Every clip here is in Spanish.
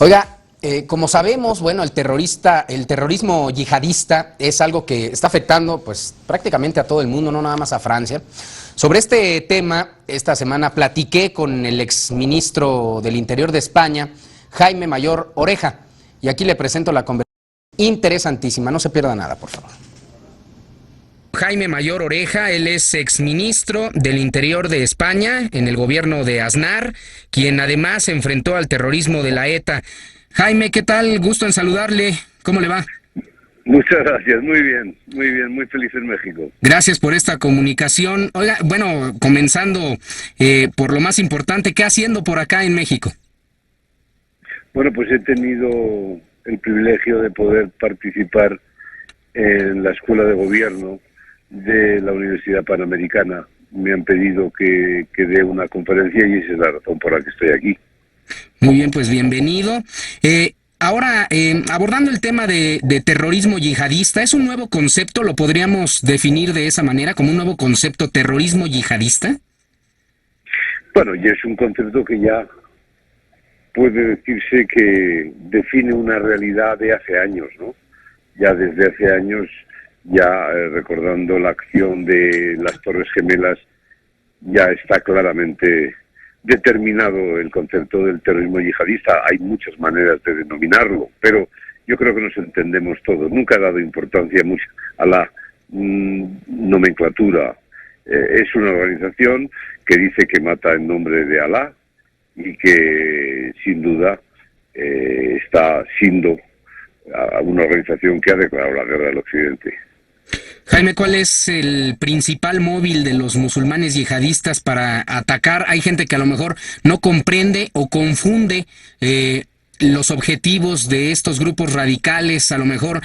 Oiga, como sabemos, bueno, el terrorismo yihadista es algo que está afectando, pues, prácticamente a todo el mundo, no nada más a Francia. Sobre este tema, esta semana platiqué con el exministro del Interior de España, Jaime Mayor Oreja, y aquí le presento la conversación interesantísima. No se pierda nada, por favor. Jaime Mayor Oreja, él es exministro del Interior de España en el gobierno de Aznar, quien además se enfrentó al terrorismo de la ETA. Jaime, ¿qué tal? Gusto en saludarle. ¿Cómo le va? Muchas gracias, muy bien, muy feliz en México. Gracias por esta comunicación. Oiga, bueno, comenzando por lo más importante, ¿qué haciendo por acá en México? Bueno, pues he tenido el privilegio de poder participar en la Escuela de Gobierno de la Universidad Panamericana. Me han pedido que dé una conferencia y esa es la razón por la que estoy aquí. Muy bien, pues bienvenido. Ahora, abordando el tema de terrorismo yihadista, ¿es un nuevo concepto? ¿Lo podríamos definir de esa manera, como un nuevo concepto, terrorismo yihadista? Bueno, y es un concepto que ya puede decirse que define una realidad de hace años, ¿no? Ya desde hace años, ya recordando la acción de las Torres Gemelas, ya está claramente determinado el concepto del terrorismo yihadista. Hay muchas maneras de denominarlo, pero yo creo que nos entendemos todos. Nunca he dado importancia mucho a la nomenclatura. Es una organización que dice que mata en nombre de Alá y que sin duda está siendo una organización que ha declarado la guerra al Occidente. Jaime, ¿cuál es el principal móvil de los musulmanes yihadistas para atacar? Hay gente que a lo mejor no comprende o confunde los objetivos de estos grupos radicales. A lo mejor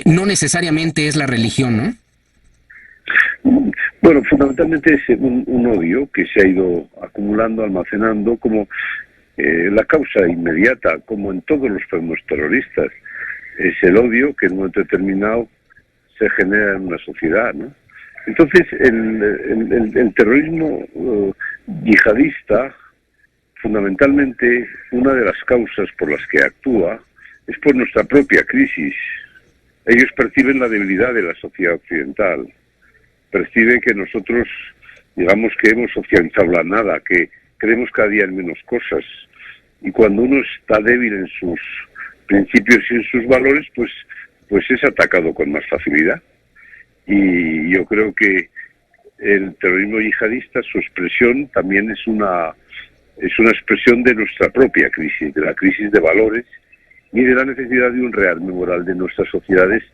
no necesariamente es la religión, ¿no? Bueno, fundamentalmente es un odio que se ha ido acumulando, almacenando, como la causa inmediata, como en todos los fenómenos terroristas. Es el odio que en un momento determinado se genera en una sociedad, ¿no? Entonces, el terrorismo yihadista, fundamentalmente, una de las causas por las que actúa es por nuestra propia crisis. Ellos perciben la debilidad de la sociedad occidental, perciben que nosotros, digamos que hemos socializado la nada, que creemos cada día en menos cosas, y cuando uno está débil en sus principios y en sus valores, pues es atacado con más facilidad. Y yo creo que el terrorismo yihadista, su expresión también es una expresión de nuestra propia crisis, de la crisis de valores y de la necesidad de un rearme moral de nuestras sociedades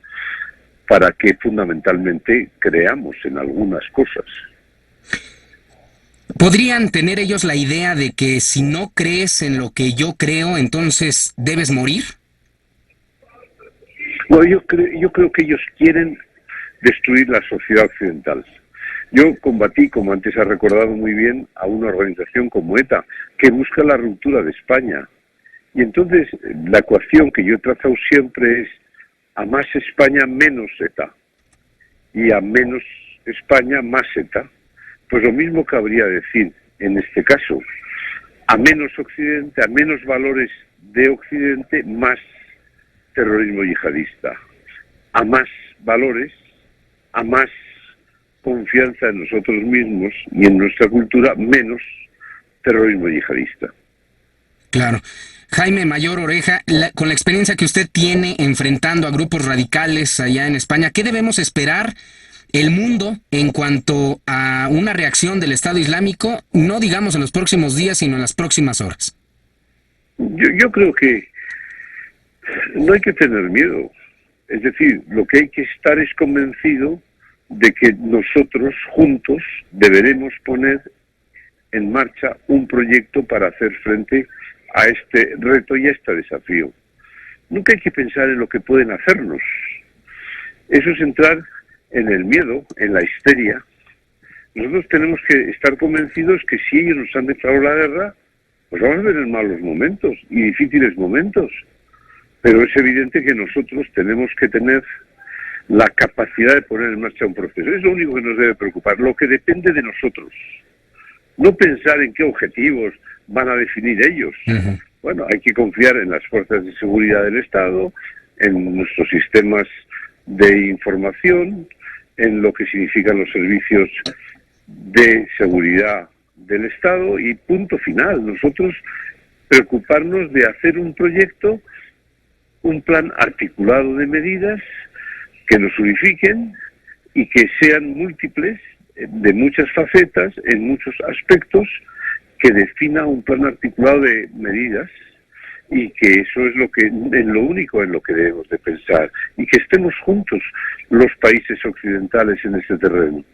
para que fundamentalmente creamos en algunas cosas. ¿Podrían tener ellos la idea de que si no crees en lo que yo creo, entonces debes morir? No, yo creo que ellos quieren destruir la sociedad occidental. Yo combatí, como antes ha recordado muy bien, a una organización como ETA, que busca la ruptura de España. Y entonces la ecuación que yo he trazado siempre es a más España menos ETA y a menos España más ETA. Pues lo mismo cabría decir en este caso, a menos Occidente, a menos valores de Occidente, más terrorismo yihadista, a más valores, a más confianza en nosotros mismos y en nuestra cultura, menos terrorismo yihadista. Claro. Jaime Mayor Oreja, con la experiencia que usted tiene enfrentando a grupos radicales allá en España, ¿qué debemos esperar el mundo en cuanto a una reacción del Estado Islámico, no digamos en los próximos días, sino en las próximas horas? Yo creo que no hay que tener miedo. Es decir, lo que hay que estar es convencido de que nosotros juntos deberemos poner en marcha un proyecto para hacer frente a este reto y a este desafío. Nunca hay que pensar en lo que pueden hacernos. Eso es entrar en el miedo, en la histeria. Nosotros tenemos que estar convencidos que si ellos nos han declarado la guerra, pues vamos a tener malos momentos y difíciles momentos. Pero es evidente que nosotros tenemos que tener la capacidad de poner en marcha un proceso. Es lo único que nos debe preocupar, lo que depende de nosotros. No pensar en qué objetivos van a definir ellos. bueno, hay que confiar en las fuerzas de seguridad del Estado, en nuestros sistemas de información, en lo que significan los servicios de seguridad del Estado y punto final. Nosotros preocuparnos de hacer un proyecto, un plan articulado de medidas que nos unifiquen y que sean múltiples, de muchas facetas, en muchos aspectos, que defina un plan articulado de medidas y que eso es lo único en lo que debemos de pensar y que estemos juntos los países occidentales en ese terreno.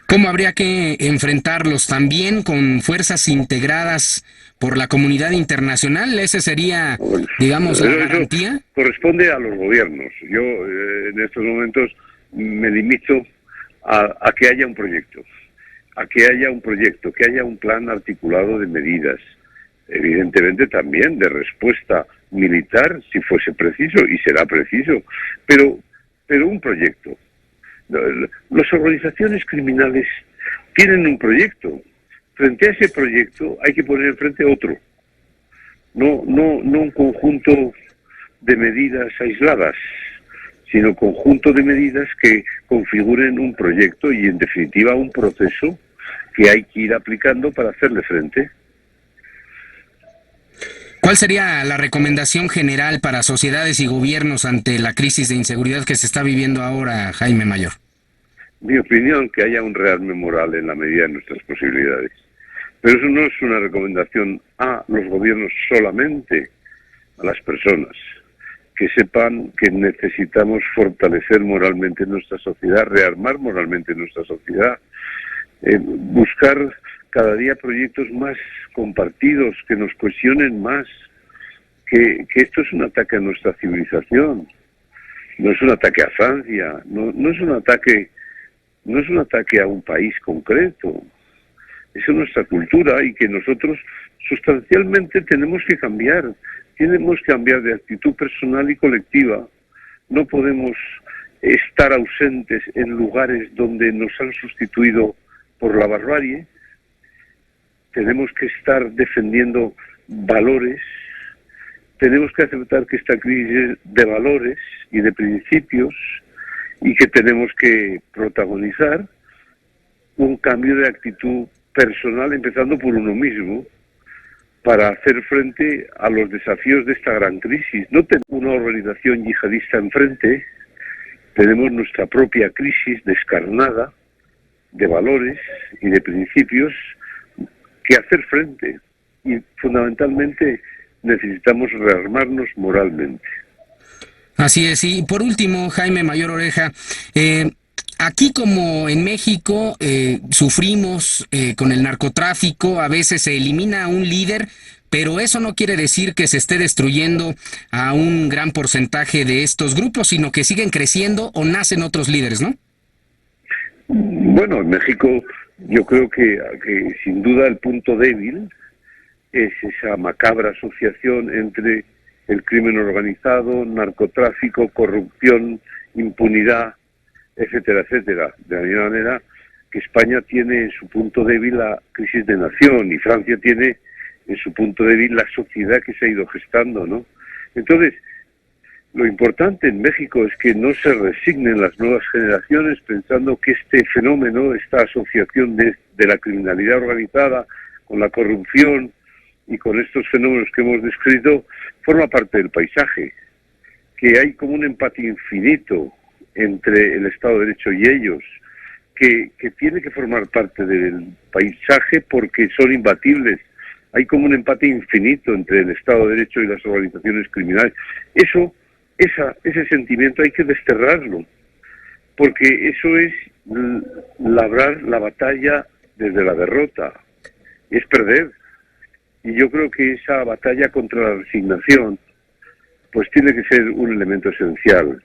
¿Cómo habría que enfrentarlos? ¿También con fuerzas integradas por la comunidad internacional? ¿Ese sería, digamos, la garantía? Corresponde a los gobiernos. Yo en estos momentos me limito a que haya un proyecto, que haya un plan articulado de medidas, evidentemente también de respuesta militar si fuese preciso y será preciso, pero un proyecto. Las organizaciones criminales tienen un proyecto. Frente a ese proyecto hay que poner enfrente otro. No un conjunto de medidas aisladas, sino conjunto de medidas que configuren un proyecto y, en definitiva, un proceso que hay que ir aplicando para hacerle frente. ¿Cuál sería la recomendación general para sociedades y gobiernos ante la crisis de inseguridad que se está viviendo ahora, Jaime Mayor? Mi opinión, que haya un rearme moral en la medida de nuestras posibilidades. Pero eso no es una recomendación a los gobiernos solamente, a las personas. Que sepan que necesitamos fortalecer moralmente nuestra sociedad, rearmar moralmente nuestra sociedad, buscar cada día proyectos más compartidos, que nos cohesionen más, que esto es un ataque a nuestra civilización, no es un ataque a Francia, no es un ataque a un país concreto, es a nuestra cultura y que nosotros sustancialmente tenemos que cambiar de actitud personal y colectiva. No podemos estar ausentes en lugares donde nos han sustituido por la barbarie. Tenemos que estar defendiendo valores, tenemos que aceptar que esta crisis es de valores y de principios y que tenemos que protagonizar un cambio de actitud personal, empezando por uno mismo, para hacer frente a los desafíos de esta gran crisis. No tenemos una organización yihadista enfrente, tenemos nuestra propia crisis descarnada de valores y de principios que hacer frente, y fundamentalmente necesitamos rearmarnos moralmente. Así es, y por último, Jaime Mayor Oreja, aquí como en México sufrimos con el narcotráfico, a veces se elimina a un líder, pero eso no quiere decir que se esté destruyendo a un gran porcentaje de estos grupos, sino que siguen creciendo o nacen otros líderes, ¿no? Bueno, en México yo creo que sin duda el punto débil es esa macabra asociación entre el crimen organizado, narcotráfico, corrupción, impunidad, etcétera, etcétera. De la misma manera que España tiene en su punto débil la crisis de nación y Francia tiene en su punto débil la sociedad que se ha ido gestando, ¿no? Entonces, lo importante en México es que no se resignen las nuevas generaciones pensando que este fenómeno, esta asociación de la criminalidad organizada con la corrupción y con estos fenómenos que hemos descrito, forma parte del paisaje, que hay como un empate infinito entre el Estado de Derecho y ellos, que tiene que formar parte del paisaje porque son imbatibles. Hay como un empate infinito entre el Estado de Derecho y las organizaciones criminales. Ese sentimiento hay que desterrarlo, porque eso es labrar la batalla desde la derrota, es perder. Y yo creo que esa batalla contra la resignación pues tiene que ser un elemento esencial,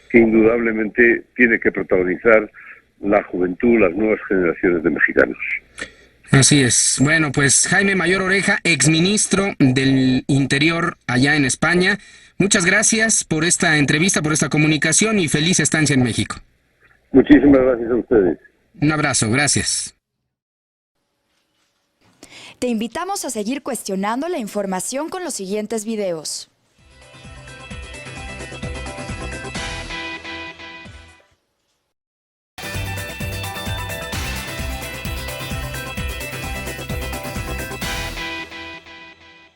que indudablemente tiene que protagonizar la juventud, las nuevas generaciones de mexicanos. Así es. Bueno, pues Jaime Mayor Oreja, exministro del Interior allá en España, muchas gracias por esta entrevista, por esta comunicación y feliz estancia en México. Muchísimas gracias a ustedes. Un abrazo, gracias. Te invitamos a seguir cuestionando la información con los siguientes videos.